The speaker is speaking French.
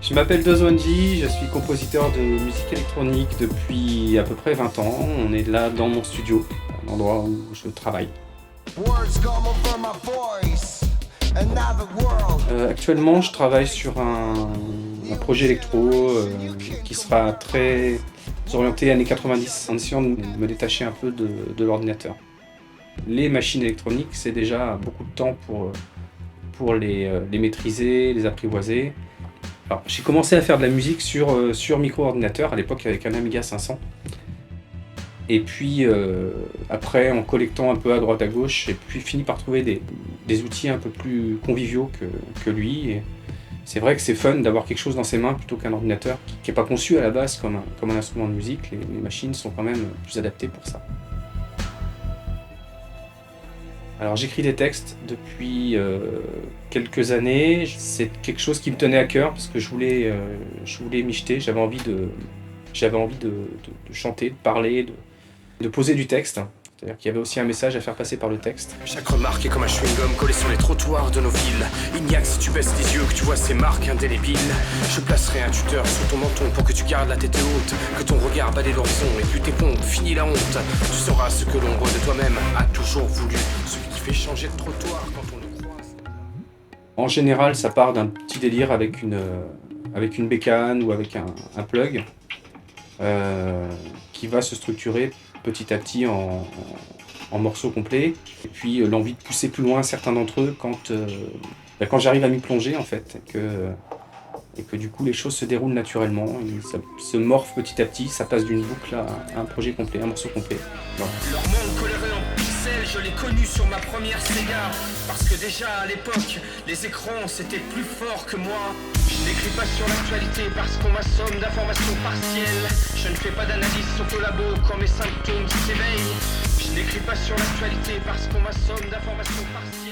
Je m'appelle Dozwanji, je suis compositeur de musique électronique depuis à peu près 20 ans. On est là dans mon studio, l'endroit où je travaille. Actuellement, je travaille sur un projet électro qui sera très orienté années 90, en essayant de me détacher un peu de l'ordinateur. Les machines électroniques, c'est déjà beaucoup de temps pour les maîtriser, les apprivoiser. Alors, j'ai commencé à faire de la musique sur micro-ordinateur, à l'époque avec un Amiga 500. Et puis après, en collectant un peu à droite à gauche, j'ai puis fini par trouver des outils un peu plus conviviaux que lui. Et c'est vrai que c'est fun d'avoir quelque chose dans ses mains plutôt qu'un ordinateur qui n'est pas conçu à la base comme un instrument de musique. Les machines sont quand même plus adaptées pour ça. Alors j'écris des textes depuis quelques années. C'est quelque chose qui me tenait à cœur parce que je voulais m'y jeter. J'avais envie de chanter, de parler, de poser du texte. C'est-à-dire qu'il y avait aussi un message à faire passer par le texte. Chaque remarque est comme un chewing-gum collé sur les trottoirs de nos villes. Il n'y a que si tu baisses les yeux que tu vois ces marques indélébiles. Je placerai un tuteur sous ton menton pour que tu gardes la tête haute, que ton regard balaie l'horizon et plus tes pompes, fini la honte. Tu sauras ce que l'ombre de toi-même a toujours voulu, celui qui fait changer de trottoir quand on le croise. En général, ça part d'un petit délire avec une bécane ou avec un plug qui va se structurer petit à petit en morceaux complets. Et puis l'envie de pousser plus loin certains d'entre eux quand j'arrive à m'y plonger en fait, et que du coup les choses se déroulent naturellement, ça se morphe petit à petit, ça passe d'une boucle à un projet complet, un morceau complet. Voilà. Leur monde coloré en pixels, je l'ai connu sur ma première Sega. Parce que déjà à l'époque, les écrans c'était plus fort que moi. Je n'écris pas sur l'actualité parce qu'on m'assomme d'informations partielles. Je ne fais pas d'analyse sur au labo quand mes symptômes s'éveillent. Je n'écris pas sur l'actualité parce qu'on m'assomme d'informations partielles.